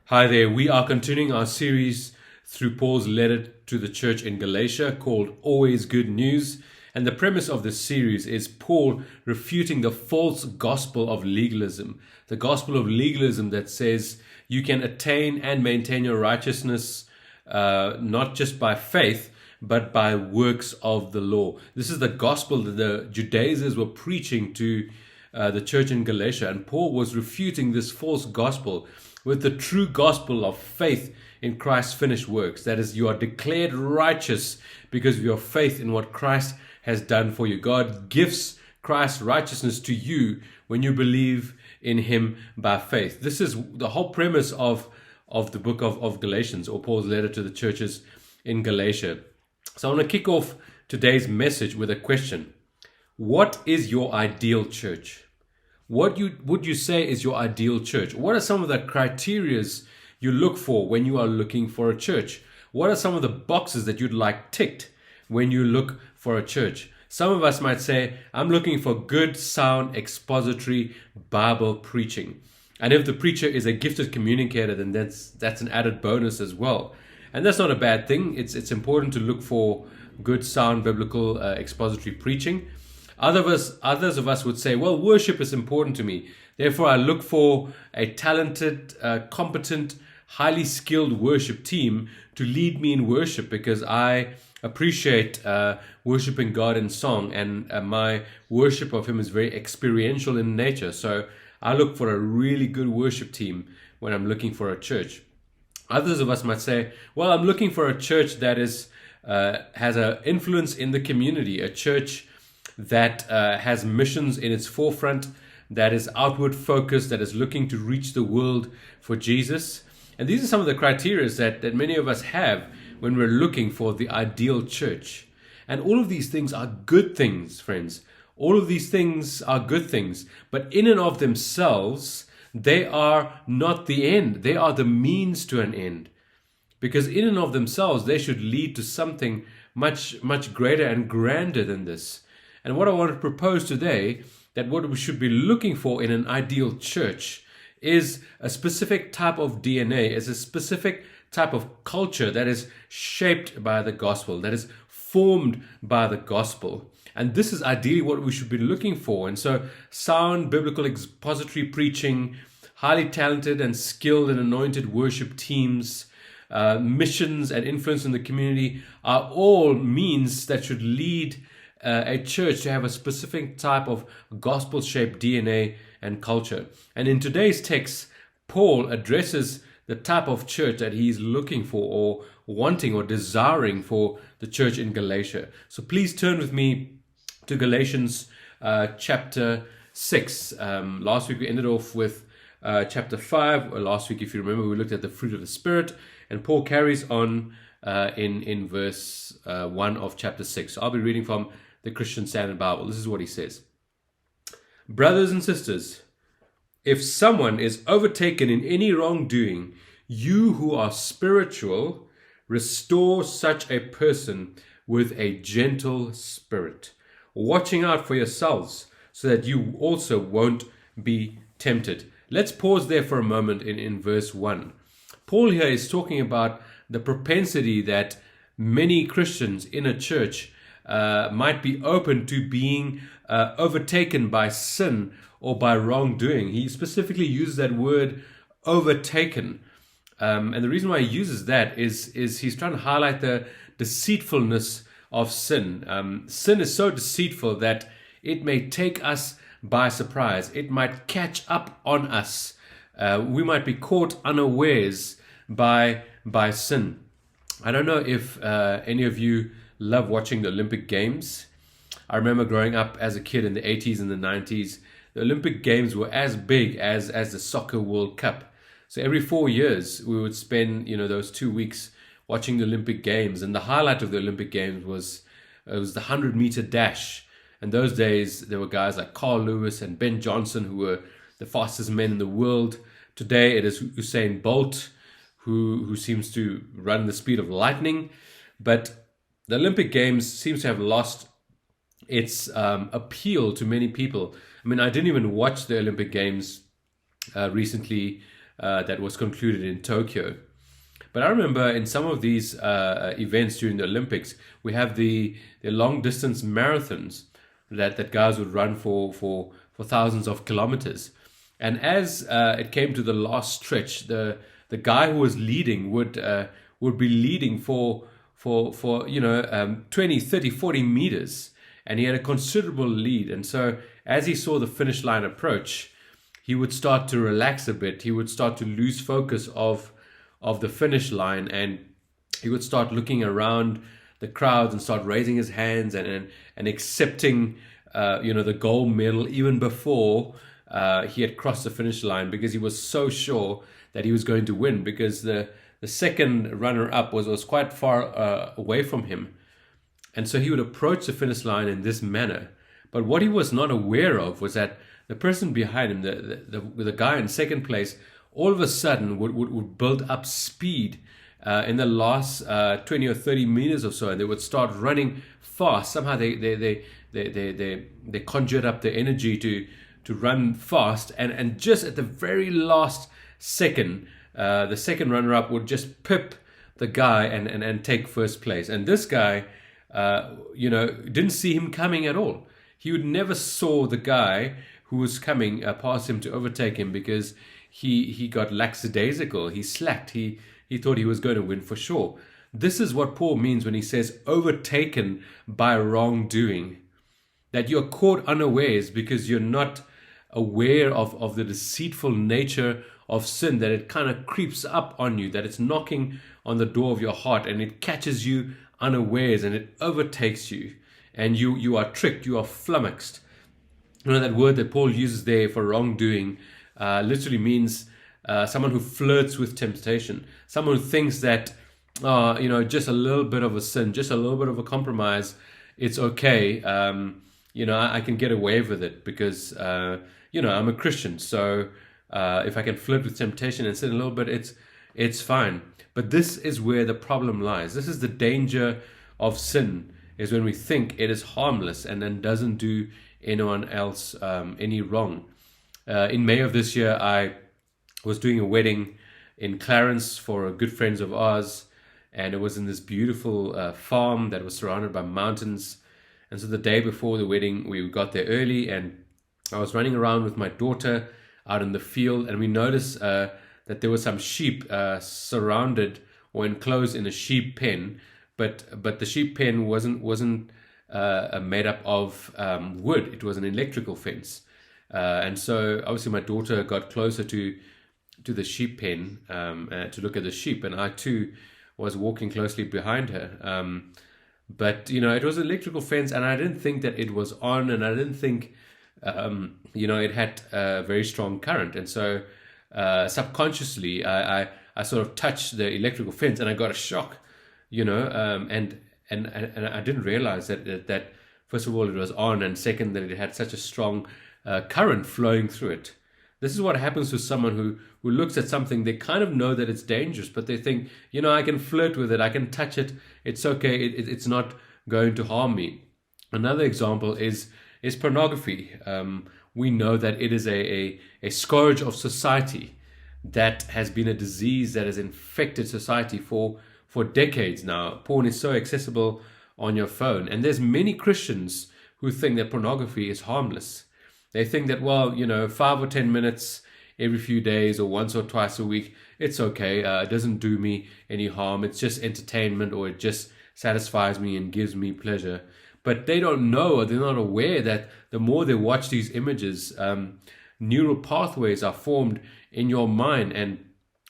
Hi there. We are continuing our series through Paul's letter to the church in Galatia called Always Good News. And the premise of this series is Paul refuting the false gospel of legalism. The gospel of legalism that says you can attain and maintain your righteousness not just by faith, but by works of the law. This is the gospel that the Judaizers were preaching to the church in Galatia. And Paul was refuting this false gospel with the true gospel of faith in Christ's finished works. That is, you are declared righteous because of your faith in what Christ has done for you. God gives Christ's righteousness to you when you believe in Him by faith. This is the whole premise of the book of Galatians, or Paul's letter to the churches in Galatia. So I want to kick off today's message with a question. What is your ideal church? What would you say is your ideal church? What are some of the criterias you look for when you are looking for a church? What are some of the boxes that you'd like ticked when you look for a church? Some of us might say, I'm looking for good, sound, expository Bible preaching. And if the preacher is a gifted communicator, then that's an added bonus as well. And that's not a bad thing. It's important to look for good, sound, biblical, expository preaching. Others of us would say, well, worship is important to me. Therefore, I look for a talented, competent, highly skilled worship team to lead me in worship because I appreciate worshiping God in song, and my worship of Him is very experiential in nature. So I look for a really good worship team when I'm looking for a church. Others of us might say, well, I'm looking for a church that has an influence in the community, a church that has missions in its forefront, that is outward focused, that is looking to reach the world for Jesus. And these are some of the criteria that many of us have when we're looking for the ideal church. And all of these things are good things, friends. All of these things are good things. But in and of themselves, they are not the end. They are the means to an end. Because in and of themselves, they should lead to something much, much greater and grander than this. And what I want to propose today, that what we should be looking for in an ideal church is a specific type of DNA, is a specific type of culture that is shaped by the gospel, that is formed by the gospel. And this is ideally what we should be looking for. And so sound biblical expository preaching, highly talented and skilled and anointed worship teams, missions and influence in the community are all means that should lead a church to have a specific type of gospel-shaped DNA and culture. And in today's text, Paul addresses the type of church that he's looking for or wanting or desiring for the church in Galatia. So please turn with me to Galatians chapter 6. Last week we ended off with chapter 5. Last week, if you remember, we looked at the fruit of the Spirit. And Paul carries on in verse 1 of chapter 6. So I'll be reading from the Christian Standard Bible. This is what he says. Brothers and sisters, if someone is overtaken in any wrongdoing, you who are spiritual, restore such a person with a gentle spirit, watching out for yourselves so that you also won't be tempted. Let's pause there for a moment in verse 1. Paul here is talking about the propensity that many Christians in a church might be open to being overtaken by sin or by wrongdoing. He specifically uses that word overtaken. And the reason why he uses that is he's trying to highlight the deceitfulness of sin. Sin is so deceitful that it may take us by surprise. It might catch up on us. We might be caught unawares by sin. I don't know if any of you love watching the Olympic Games. I remember growing up as a kid in the 80s and the 90s, the Olympic Games were as big as the Soccer World Cup. So every 4 years we would spend those 2 weeks watching the Olympic Games, and the highlight of the Olympic Games was the 100-meter dash. And those days there were guys like Carl Lewis and Ben Johnson who were the fastest men in the world. Today it is Usain Bolt who seems to run the speed of lightning. But the Olympic Games seems to have lost its appeal to many people. I mean, I didn't even watch the Olympic Games recently that was concluded in Tokyo. But I remember in some of these events during the Olympics, we have the long distance marathons that guys would run for thousands of kilometers. And as it came to the last stretch, the guy who was leading would be leading for 20, 30, 40 meters, and he had a considerable lead. And so as he saw the finish line approach, he would start to relax a bit. He would start to lose focus of the finish line, and he would start looking around the crowds and start raising his hands and accepting the gold medal even before he had crossed the finish line, because he was so sure that he was going to win, because the second runner-up was quite far away from him. And so he would approach the finish line in this manner. But what he was not aware of was that the person behind him, the guy in second place, all of a sudden would build up speed in the last 20 or 30 meters or so, and they would start running fast. Somehow they conjured up the energy to run fast, and just at the very last second, the second runner-up would just pip the guy and take first place. And this guy, didn't see him coming at all. He would never saw the guy who was coming past him to overtake him, because he got lackadaisical. He slacked. He thought he was going to win for sure. This is what Paul means when he says overtaken by wrongdoing, that you're caught unawares because you're not aware of the deceitful nature of sin, that it kind of creeps up on you, that it's knocking on the door of your heart, and it catches you unawares and it overtakes you, and you are tricked, you are flummoxed. That word that Paul uses there for wrongdoing literally means someone who flirts with temptation, someone who thinks that just a little bit of a sin, just a little bit of a compromise, it's okay. I can get away with it because I'm a Christian, so if I can flirt with temptation and sin a little bit, it's fine. But this is where the problem lies. This is the danger of sin, is when we think it is harmless and then doesn't do anyone else any wrong. In May of this year, I was doing a wedding in Clarence for good friends of ours, and it was in this beautiful farm that was surrounded by mountains. And so the day before the wedding, we got there early, and I was running around with my daughter out in the field, and we noticed that there were some sheep surrounded or enclosed in a sheep pen, but the sheep pen wasn't made up of wood. It was an electrical fence, and so obviously my daughter got closer to the sheep pen to look at the sheep, and I too was walking closely behind her. But it was an electrical fence, and I didn't think that it was on, and I didn't think it had a very strong current, and so subconsciously I sort of touched the electrical fence, and I got a shock, and I didn't realize that first of all it was on, and second that it had such a strong current flowing through it. This is what happens to someone who looks at something. They kind of know that it's dangerous, but they think, I can flirt with it, I can touch it, it's okay, it's not going to harm me. Another example is pornography. We know that it is a scourge of society, that has been a disease that has infected society for decades now. Porn is so accessible on your phone, and there's many Christians who think that pornography is harmless. They think that, 5 or 10 minutes every few days or once or twice a week, it's okay. It doesn't do me any harm. It's just entertainment, or it just satisfies me and gives me pleasure. But they don't know, or they're not aware that the more they watch these images, neural pathways are formed in your mind, and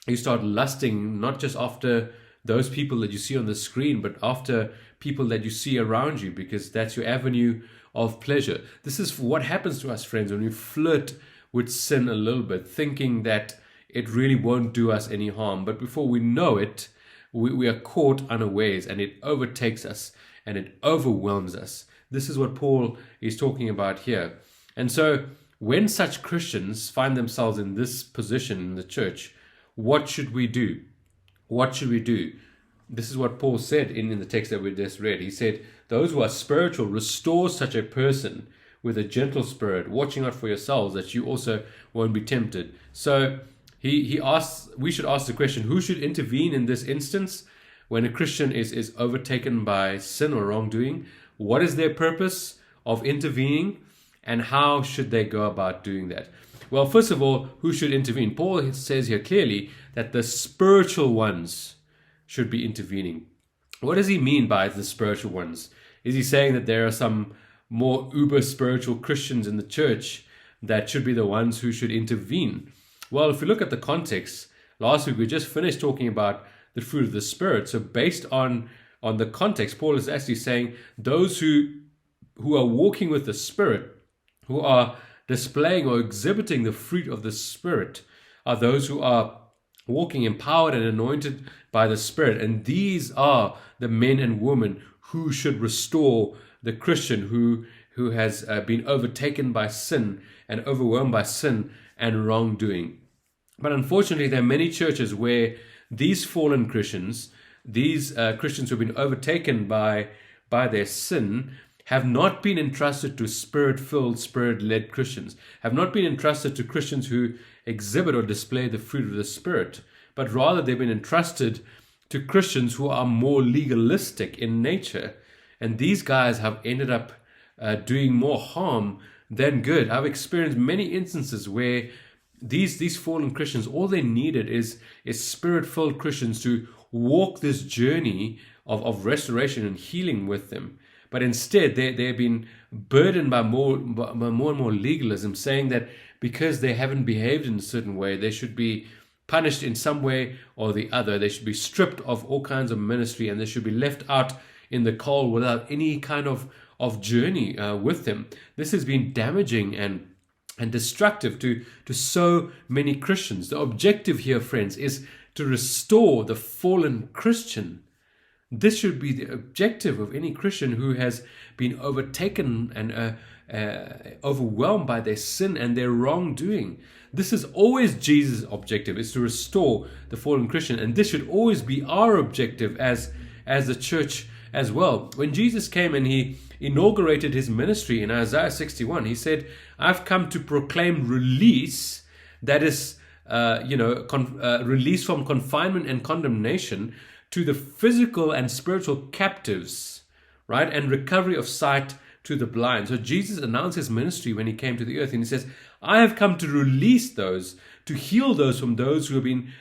you start lusting not just after those people that you see on the screen, but after people that you see around you, because that's your avenue of pleasure. This is what happens to us, friends, when we flirt with sin a little bit, thinking that it really won't do us any harm. But before we know it, we are caught unawares, and it overtakes us and it overwhelms us. This is what Paul is talking about here. And so when such Christians find themselves in this position in the church, what should we do? What should we do? This is what Paul said in the text that we just read. He said, those who are spiritual, restore such a person with a gentle spirit, watching out for yourselves, that you also won't be tempted. So he asks, we should ask the question, who should intervene in this instance when a Christian is overtaken by sin or wrongdoing? What is their purpose of intervening, and how should they go about doing that? Well, first of all, who should intervene? Paul says here clearly that the spiritual ones should be intervening. What does he mean by the spiritual ones? Is he saying that there are some more uber spiritual Christians in the church that should be the ones who should intervene? Well, if we look at the context, last week we just finished talking about the fruit of the Spirit. So based on the context, Paul is actually saying those who are walking with the Spirit, who are displaying or exhibiting the fruit of the Spirit, are those who are walking empowered and anointed by the Spirit. And these are the men and women who should restore the Christian who has been overtaken by sin and overwhelmed by sin and wrongdoing. But unfortunately, there are many churches where these fallen Christians, these Christians who have been overtaken by their sin, have not been entrusted to Spirit-filled, Spirit-led Christians, have not been entrusted to Christians who exhibit or display the fruit of the Spirit, but rather they've been entrusted to Christians who are more legalistic in nature. And these guys have ended up doing more harm than good. I've experienced many instances where these fallen Christians, all they needed is Spirit-filled Christians to walk this journey of restoration and healing with them. But instead, they've been burdened by more and more legalism, saying that because they haven't behaved in a certain way, they should be punished in some way or the other. They should be stripped of all kinds of ministry, and they should be left out in the cold without any kind of journey with them. This has been damaging and destructive to so many Christians. The objective here, friends, is to restore the fallen Christian. This should be the objective of any Christian who has been overtaken and overwhelmed by their sin and their wrongdoing. This is always Jesus' objective, is to restore the fallen Christian. And this should always be our objective as the church as well. When Jesus came and he inaugurated his ministry in Isaiah 61, he said, I've come to proclaim release, that is, release from confinement and condemnation to the physical and spiritual captives, right? And recovery of sight to the blind. So Jesus announced his ministry when he came to the earth, and he says, I have come to release those, to heal those from those who have been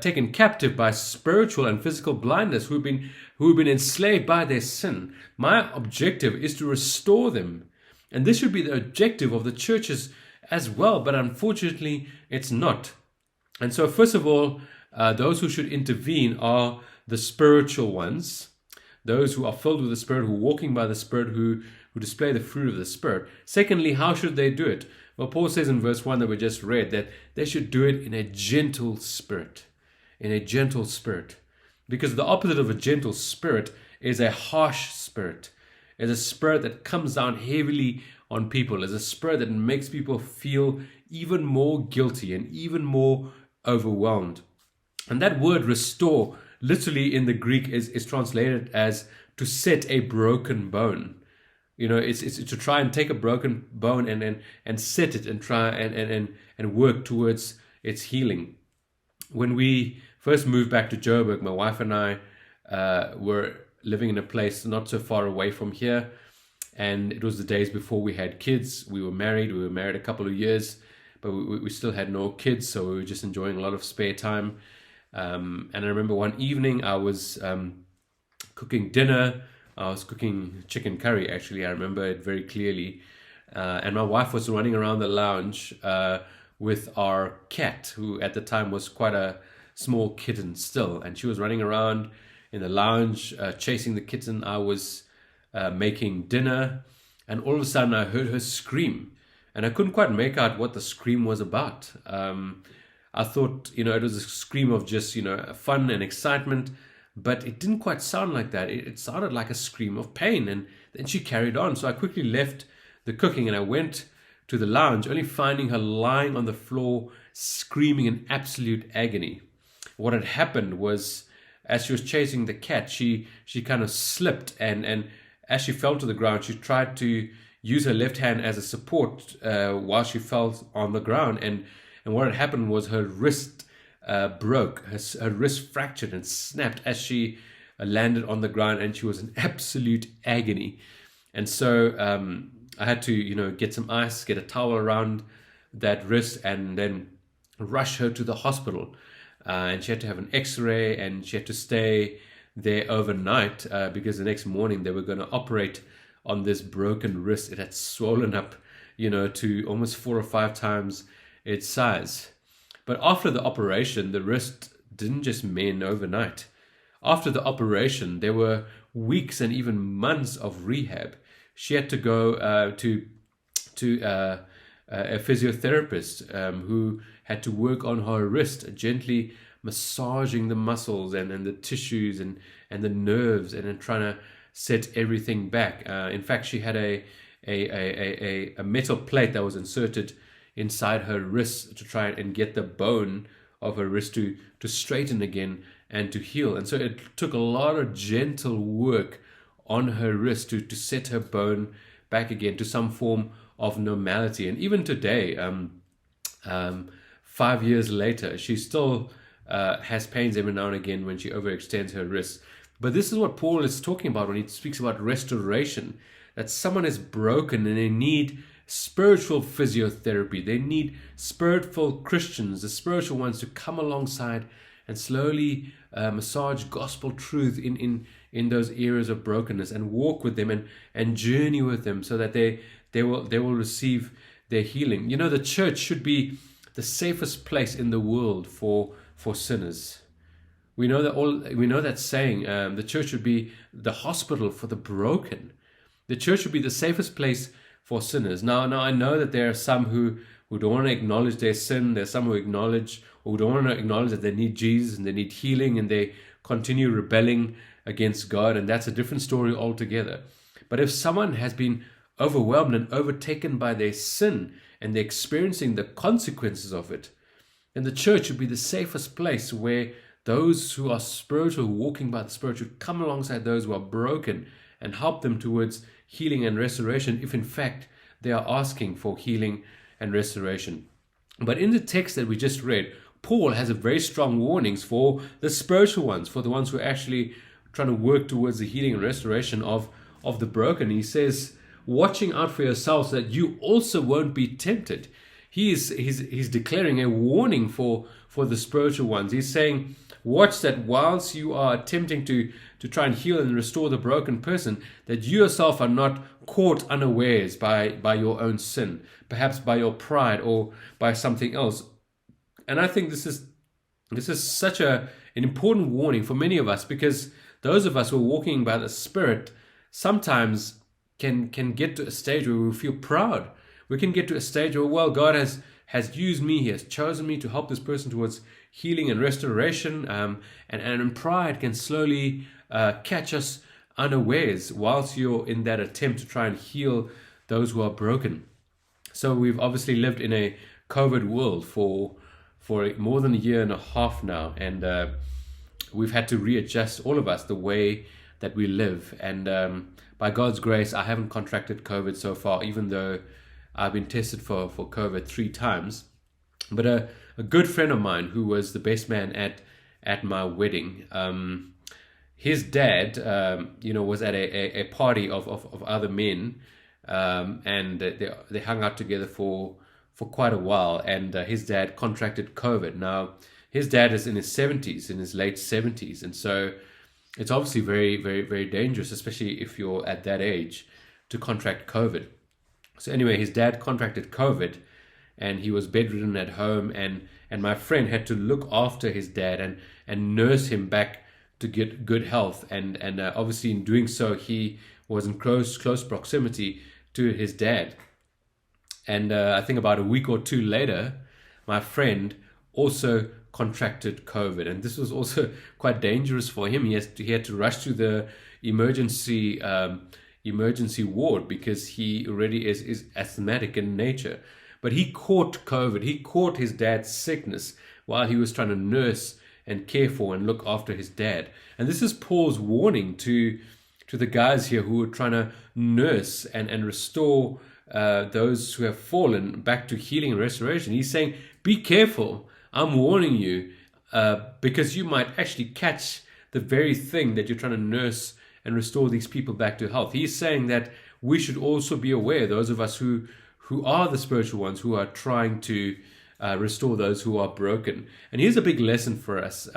taken captive by spiritual and physical blindness, who have been enslaved by their sin. My objective is to restore them. And this should be the objective of the churches as well, but unfortunately it's not. And so first of all, those who should intervene are the spiritual ones, those who are filled with the Spirit, who are walking by the Spirit, who display the fruit of the Spirit. Secondly, how should they do it? Well, Paul says in verse 1 that we just read that they should do it in a gentle spirit. In a gentle spirit. Because the opposite of a gentle spirit is a harsh spirit. It's a spirit that comes down heavily on people. It's a spirit that makes people feel even more guilty and even more overwhelmed. And that word restore, literally in the Greek, is translated as to set a broken bone. You know, it's to try and take a broken bone and set it and try and work towards its healing. When we first moved back to Joburg, my wife and I were living in a place not so far away from here, and it was the days before we had kids. We were married a couple of years, but we still had no kids, so we were just enjoying a lot of spare time. And I remember one evening I was cooking dinner. I was cooking chicken curry, actually. I remember it very clearly. And my wife was running around the lounge with our cat, who at the time was quite a small kitten still. And she was running around in the lounge, chasing the kitten. I was making dinner. And all of a sudden I heard her scream. And I couldn't quite make out what the scream was about. I thought, it was a scream of just, fun and excitement. But it didn't quite sound like that. It sounded like a scream of pain. And then she carried on. So I quickly left the cooking and I went to the lounge, only finding her lying on the floor, screaming in absolute agony. What had happened was, as she was chasing the cat, she kind of slipped. And as she fell to the ground, she tried to use her left hand as a support while she fell on the ground. And what had happened was her wrist broke. Her wrist fractured and snapped as she landed on the ground, and she was in absolute agony. And so I had to, get some ice, get a towel around that wrist, and then rush her to the hospital. And she had to have an X-ray, and she had to stay there overnight because the next morning they were going to operate on this broken wrist. It had swollen up, to almost 4 or 5 times its size. But after the operation, the wrist didn't just mend overnight. After the operation, there were weeks and even months of rehab. She had to go to a physiotherapist who had to work on her wrist, gently massaging the muscles and the tissues and the nerves, and then trying to set everything back. In fact, she had a metal plate that was inserted inside her wrist to try and get the bone of her wrist to straighten again and to heal. And so it took a lot of gentle work on her wrist to set her bone back again to some form of normality. And even today, 5 years later, she still has pains every now and again when she overextends her wrist. But this is what Paul is talking about when he speaks about restoration, that someone is broken and they need spiritual physiotherapy. They need spiritual Christians, the spiritual ones, to come alongside and slowly massage gospel truth in those areas of brokenness, and walk with them and journey with them, so that they will receive their healing. The church should be the safest place in the world for sinners. We know that saying. The church should be the hospital for the broken. The church should be the safest place for sinners. Now I know that there are some who don't want to acknowledge their sin. There's some who acknowledge, or who don't want to acknowledge that they need Jesus and they need healing, and they continue rebelling against God, and that's a different story altogether. But if someone has been overwhelmed and overtaken by their sin, and they're experiencing the consequences of it, then the church should be the safest place where those who are spiritual, walking by the Spirit, should come alongside those who are broken and help them towards healing and restoration, if in fact they are asking for healing and restoration. But in the text that we just read, Paul has a very strong warnings for the spiritual ones, for the ones who are actually trying to work towards the healing and restoration of the broken. He says, watching out for yourselves that you also won't be tempted. He's declaring a warning for the spiritual ones. He's saying, watch that whilst you are attempting to try and heal and restore the broken person, that you yourself are not caught unawares by your own sin, perhaps by your pride or by something else. And I think this is such an important warning for many of us, because those of us who are walking by the Spirit sometimes can get to a stage where we feel proud. We can get to a stage where, well, God has used me, He has chosen me to help this person towards healing and restoration, and pride can slowly catch us unawares whilst you're in that attempt to try and heal those who are broken. So we've obviously lived in a COVID world for more than a year and a half now, and we've had to readjust, all of us, the way that we live. And by God's grace, I haven't contracted COVID so far, even though I've been tested for COVID 3 times. But a good friend of mine, who was the best man at my wedding, his dad, was at a party of other men, and they hung out together for quite a while, and his dad contracted COVID. Now, his dad is in his 70s, in his late 70s, and so it's obviously very, very, very dangerous, especially if you're at that age, to contract COVID. So anyway, his dad contracted COVID, and he was bedridden at home, and my friend had to look after his dad and nurse him back to get good health, and obviously in doing so, he was in close proximity to his dad. And I think about a week or 2 later, my friend also contracted COVID, and this was also quite dangerous for him. He had to rush to the emergency ward because he already is asthmatic in nature. But he caught COVID. He caught his dad's sickness while he was trying to nurse and care for and look after his dad. And this is Paul's warning to the guys here who are trying to nurse and restore those who have fallen back to healing and restoration. He's saying, be careful. I'm warning you. because you might actually catch the very thing that you're trying to nurse and restore these people back to health. He's saying that we should also be aware, those of us who are the spiritual ones, who are trying to restore those who are broken. And here's a big lesson for us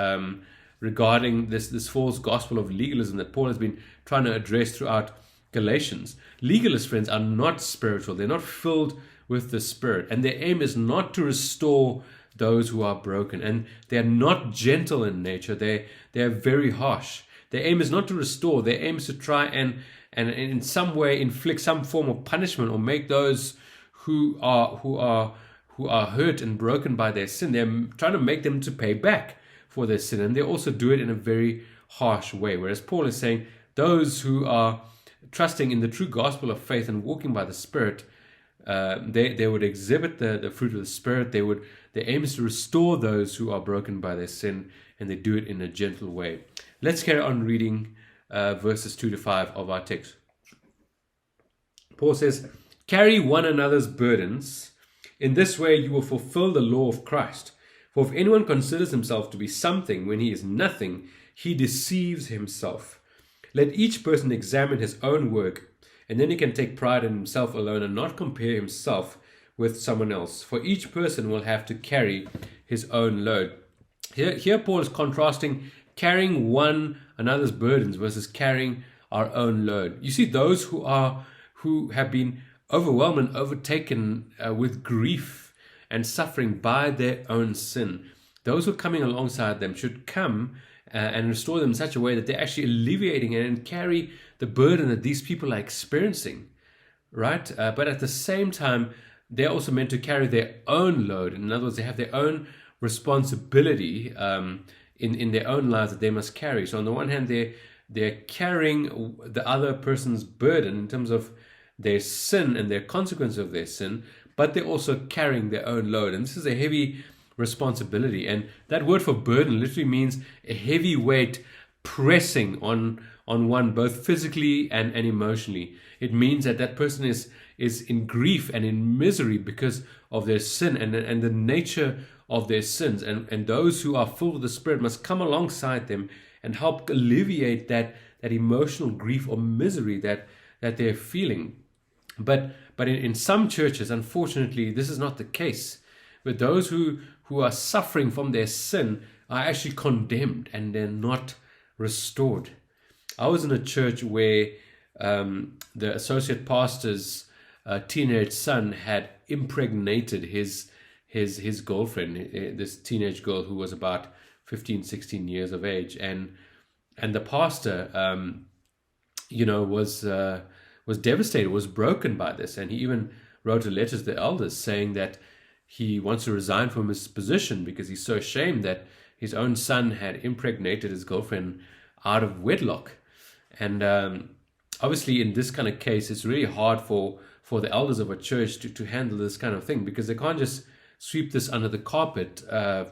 regarding this false gospel of legalism that Paul has been trying to address throughout Galatians. Legalist friends are not spiritual. They're not filled with the Spirit. And their aim is not to restore those who are broken. And they're not gentle in nature. They're very harsh. Their aim is not to restore. Their aim is to try and in some way inflict some form of punishment or make those who are hurt and broken by their sin. They're trying to make them to pay back for their sin. And they also do it in a very harsh way. Whereas Paul is saying those who are trusting in the true gospel of faith and walking by the Spirit, they would exhibit the fruit of the Spirit. Their aim is to restore those who are broken by their sin, and they do it in a gentle way. Let's carry on reading verses 2 to 5 of our text. Paul says, "Carry one another's burdens. In this way you will fulfill the law of Christ. For if anyone considers himself to be something when he is nothing, he deceives himself. Let each person examine his own work, and then he can take pride in himself alone and not compare himself with someone else. For each person will have to carry his own load." Here Paul is contrasting carrying one another's burdens versus carrying our own load. You see, those who have been overwhelmed and overtaken with grief and suffering by their own sin, those who are coming alongside them should come and restore them in such a way that they're actually alleviating and carry the burden that these people are experiencing, right? But at the same time, they're also meant to carry their own load. In other words, they have their own responsibility in their own lives that they must carry. So on the one hand, they're carrying the other person's burden in terms of their sin and their consequence of their sin, but they're also carrying their own load. And this is a heavy responsibility. And that word for burden literally means a heavy weight pressing on one, both physically and emotionally. It means that person is in grief and in misery because of their sin and the nature of their sins. And those who are filled with the Spirit must come alongside them and help alleviate that emotional grief or misery that they're feeling. But in some churches, unfortunately, this is not the case. But those who are suffering from their sin are actually condemned and they're not restored. I was in a church where the associate pastor's teenage son had impregnated his girlfriend, this teenage girl who was about 15, 16 years of age, and the pastor, was devastated, was broken by this, and he even wrote a letter to the elders saying that he wants to resign from his position because he's so ashamed that his own son had impregnated his girlfriend out of wedlock. And obviously, in this kind of case, it's really hard for the elders of a church to handle this kind of thing, because they can't just sweep this under the carpet,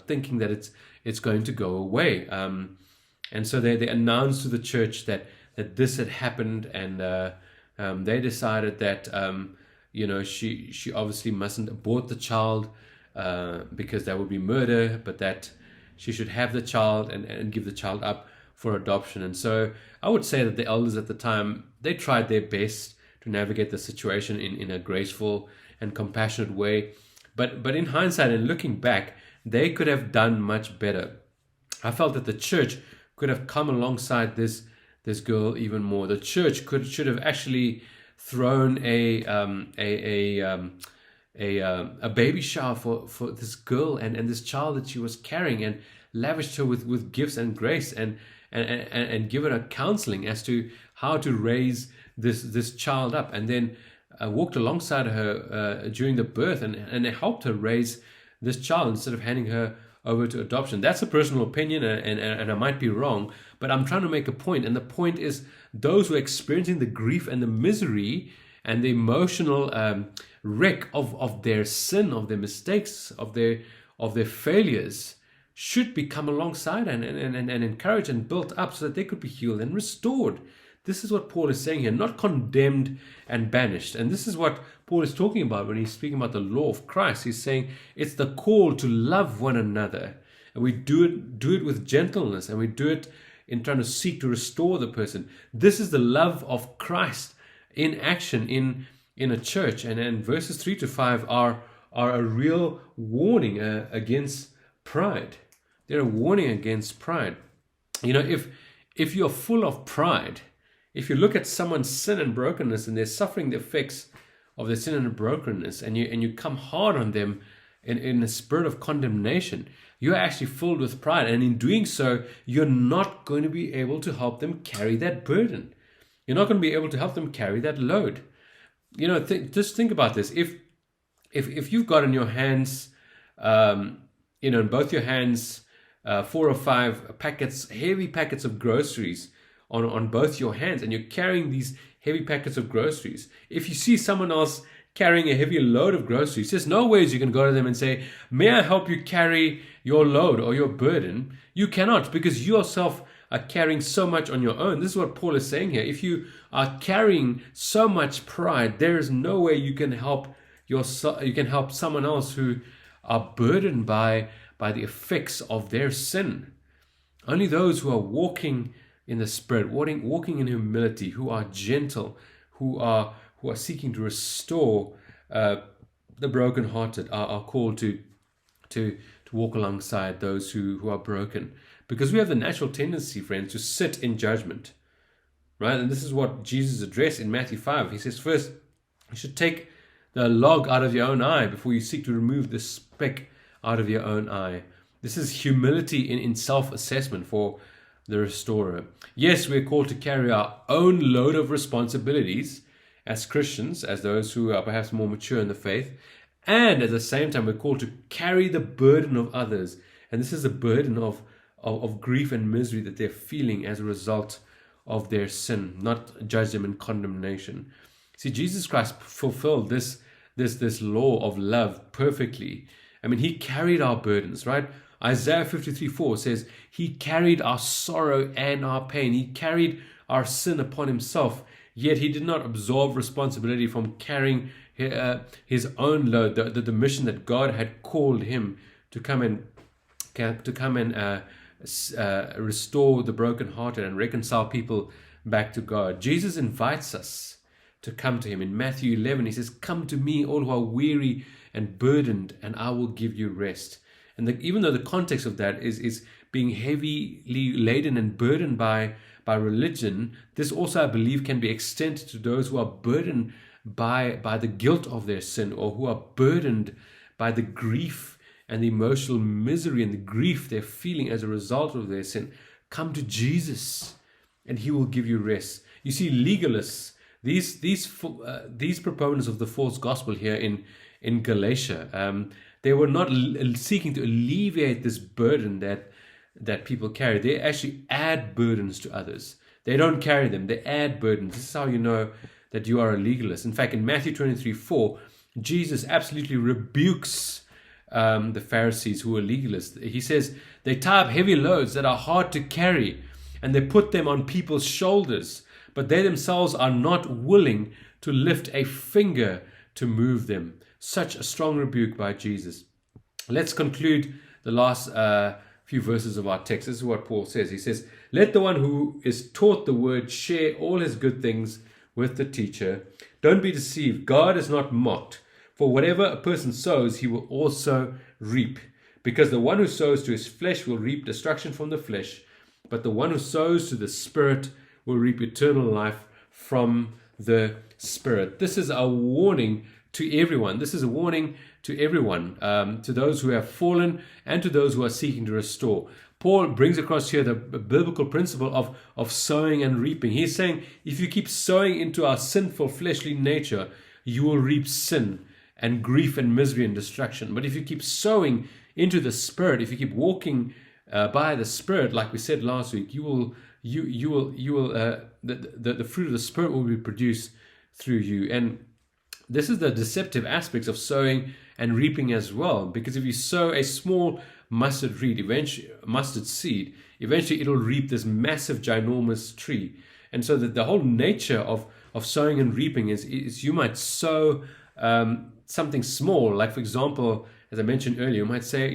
thinking that it's going to go away. And so they announced to the church that this had happened, and they decided that she obviously mustn't abort the child because that would be murder, but that she should have the child and give the child up for adoption. And so I would say that the elders at the time, they tried their best to navigate the situation in a graceful and compassionate way. But in hindsight and looking back, they could have done much better. I felt that the church could have come alongside this girl even more. The church should have actually thrown a baby shower for this girl and this child that she was carrying, and lavished her with gifts and grace, and given her counseling as to how to raise this child up, and then walked alongside her during the birth and helped her raise this child instead of handing her over to adoption. That's a personal opinion, and I might be wrong, but I'm trying to make a point. And the point is, those who are experiencing the grief and the misery and the emotional wreck of their sin, of their mistakes, of their failures, should be come alongside and encouraged and built up so that they could be healed and restored. This is what Paul is saying here, not condemned and banished. And this is what Paul is talking about when he's speaking about the law of Christ. He's saying it's the call to love one another and we do it with gentleness, and we do it in trying to seek to restore the person. This is the love of Christ in action in a church. And verses 3 to 5 are a real warning against pride. They're a warning against pride. You know, if you're full of pride, if you look at someone's sin and brokenness and they're suffering the effects of their sin and brokenness, and you come hard on them in a spirit of condemnation, you're actually filled with pride. And in doing so, you're not going to be able to help them carry that burden. You're not going to be able to help them carry that load. You know, just think about this. If you've got in your hands, in both your hands, 4 or 5 packets, heavy packets of groceries on both your hands, and you're carrying these heavy packets of groceries. If you see someone else carrying a heavy load of groceries, there's no ways you can go to them and say, may I help you carry your load or your burden? You cannot, because you yourself are carrying so much on your own. This is what Paul is saying here. If you are carrying so much pride, there is no way you can help someone else who are burdened by the effects of their sin. Only those who are walking in the Spirit, walking in humility, who are gentle, who are seeking to restore the brokenhearted, are called to walk alongside those who are broken. Because we have the natural tendency, friends, to sit in judgment, right? And this is what Jesus addressed in Matthew 5. He says, first, you should take the log out of your own eye before you seek to remove the speck out of your own eye. This is humility in self-assessment for the restorer. Yes, we're called to carry our own load of responsibilities as Christians, as those who are perhaps more mature in the faith. And at the same time, we're called to carry the burden of others. And this is a burden of grief and misery that they're feeling as a result of their sin, not judge them in condemnation. See, Jesus Christ fulfilled this law of love perfectly. I mean, he carried our burdens, right? Isaiah 53:4 says, he carried our sorrow and our pain. He carried our sin upon himself, yet he did not absorb responsibility from carrying his own load, the mission that God had called him to come and restore the brokenhearted and reconcile people back to God. Jesus invites us to come to him. In Matthew 11, he says, come to me, all who are weary and burdened, and I will give you rest. And even though the context of that is being heavily laden and burdened by religion, this also, I believe, can be extended to those who are burdened by the guilt of their sin, or who are burdened by the grief and the emotional misery and the grief they're feeling as a result of their sin. Come to Jesus, and he will give you rest. You see, legalists, these proponents of the false gospel here in Galatia, they were not seeking to alleviate this burden that people carry. They actually add burdens to others. They don't carry them, they add burdens. This is how you know that you are a legalist. In fact, in Matthew 23:4, Jesus absolutely rebukes the Pharisees who are legalists. He says they tie up heavy loads that are hard to carry, and they put them on people's shoulders, but they themselves are not willing to lift a finger to move them. Such a strong rebuke by Jesus. Let's conclude the last few verses of our text. This is what Paul says. He says, let the one who is taught the word share all his good things with the teacher. Don't be deceived. God is not mocked. For whatever a person sows, he will also reap. Because the one who sows to his flesh will reap destruction from the flesh, but the one who sows to the Spirit will reap eternal life from the Spirit. This is a warning to everyone. This is a warning to everyone, to those who have fallen and to those who are seeking to restore. Paul brings across here the biblical principle of sowing and reaping. He's saying, if you keep sowing into our sinful fleshly nature, you will reap sin and grief and misery and destruction. But if you keep sowing into the Spirit, if you keep walking by the Spirit, like we said last week, the fruit of the Spirit will be produced through you. And this is the deceptive aspects of sowing and reaping as well. Because if you sow a small mustard seed, eventually it'll reap this massive, ginormous tree. And so that the whole nature of sowing and reaping is you might sow something small. Like, for example, as I mentioned earlier, you might say,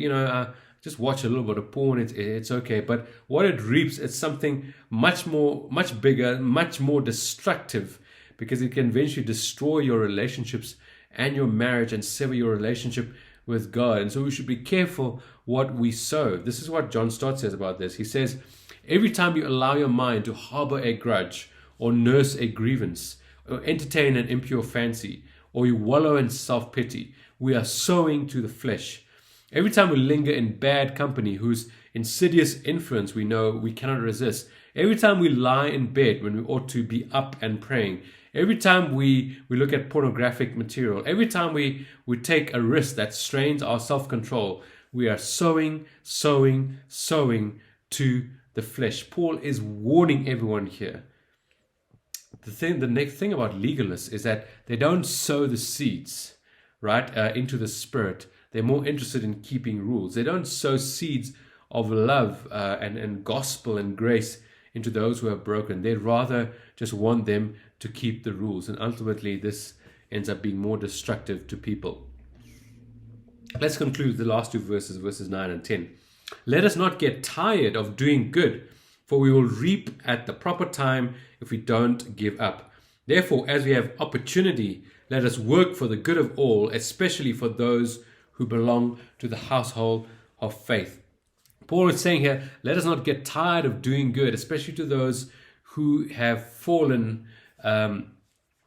just watch a little bit of porn, it's okay. But what it reaps is something much bigger, much more destructive, because it can eventually destroy your relationships and your marriage and sever your relationship with God. And so we should be careful what we sow. This is what John Stott says about this. He says, every time you allow your mind to harbor a grudge or nurse a grievance or entertain an impure fancy, or you wallow in self-pity, we are sowing to the flesh. Every time we linger in bad company whose insidious influence we know we cannot resist, every time we lie in bed when we ought to be up and praying, every time we look at pornographic material, every time we take a risk that strains our self-control, we are sowing to the flesh. Paul is warning everyone here. The next thing about legalists is that they don't sow the seeds, right, into the Spirit. They're more interested in keeping rules. They don't sow seeds of love and gospel and grace into those who are broken. They rather just want them to keep the rules. And ultimately, this ends up being more destructive to people. Let's conclude the last two verses, verses 9 and 10. Let us not get tired of doing good, for we will reap at the proper time if we don't give up. Therefore, as we have opportunity, let us work for the good of all, especially for those who belong to the household of faith. Paul is saying here, let us not get tired of doing good, especially to those who have fallen,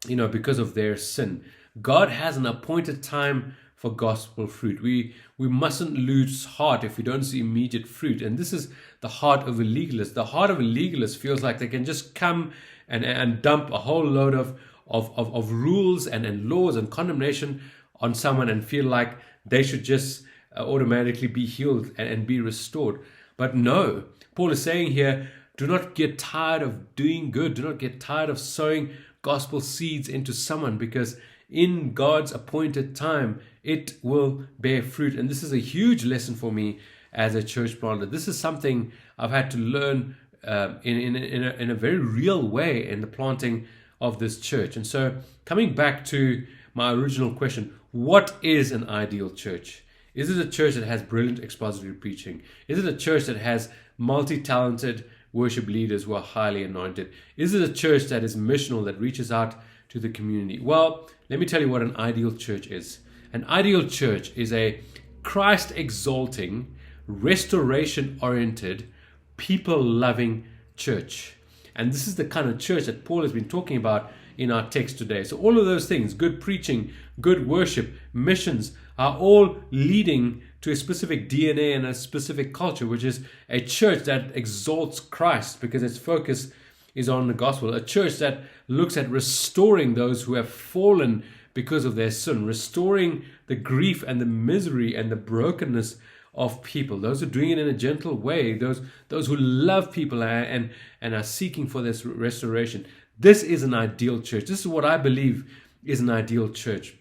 because of their sin. God has an appointed time for gospel fruit. We mustn't lose heart if we don't see immediate fruit. And this is the heart of a legalist. The heart of a legalist feels like they can just come and dump a whole load of rules and laws and condemnation on someone and feel like they should just automatically be healed and be restored. But no, Paul is saying here, do not get tired of doing good. Do not get tired of sowing gospel seeds into someone, because in God's appointed time, it will bear fruit. And this is a huge lesson for me as a church planter. This is something I've had to learn in a very real way in the planting of this church. And so coming back to my original question, what is an ideal church? Is it a church that has brilliant expository preaching? Is it a church that has multi-talented worship leaders who are highly anointed? Is it a church that is missional, that reaches out to the community? Well, let me tell you what an ideal church is. An ideal church is a Christ-exalting, restoration-oriented, people-loving church. And this is the kind of church that Paul has been talking about in our text today. So all of those things, good preaching, good worship, missions, are all leading to a specific DNA and a specific culture, which is a church that exalts Christ because its focus is on the gospel. A church that looks at restoring those who have fallen because of their sin, restoring the grief and the misery and the brokenness of people. Those who are doing it in a gentle way, those who love people and are seeking for this restoration. This is an ideal church. This is what I believe is an ideal church.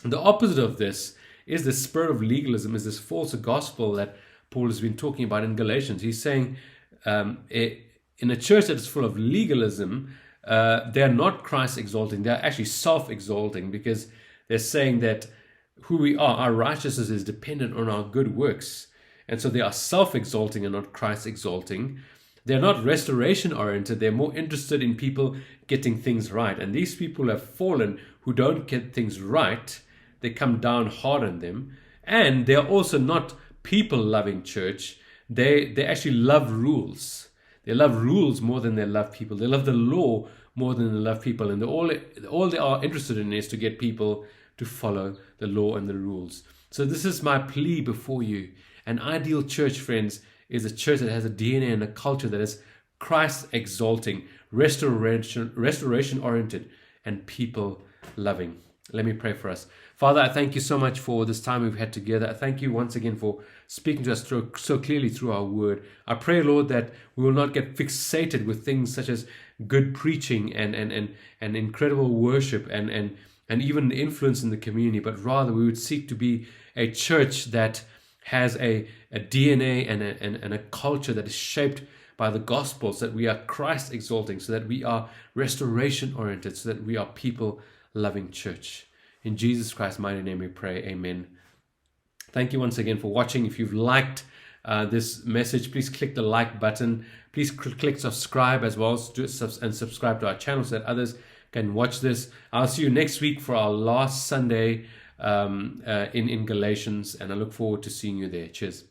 And the opposite of this is the spirit of legalism, is this false gospel that Paul has been talking about in Galatians. He's saying in a church that is full of legalism, they're not Christ-exalting. They're actually self-exalting, because they're saying that who we are, our righteousness is dependent on our good works. And so they are self-exalting and not Christ-exalting. They're not restoration-oriented. They're more interested in people getting things right. And these people who have fallen, who don't get things right, they come down hard on them. And they're also not people-loving church. They actually love rules. They love rules more than they love people. They love the law more than they love people. And all they are interested in is to get people to follow the law and the rules. So this is my plea before you. An ideal church, friends, is a church that has a DNA and a culture that is Christ-exalting, restoration-oriented, and people-loving. Let me pray for us. Father, I thank you so much for this time we've had together. I thank you once again for speaking to us so clearly through our word. I pray, Lord, that we will not get fixated with things such as good preaching and incredible worship and even influence in the community, but rather we would seek to be a church that has a DNA and a culture that is shaped by the gospel, so that we are Christ exalting, so that we are restoration oriented, so that we are people loving church. In Jesus Christ's mighty name we pray, amen. Thank you once again for watching. If you've liked this message, please click the like button. Please click subscribe as well, and subscribe to our channel so that others can watch this. I'll see you next week for our last Sunday in Galatians, and I look forward to seeing you there. Cheers.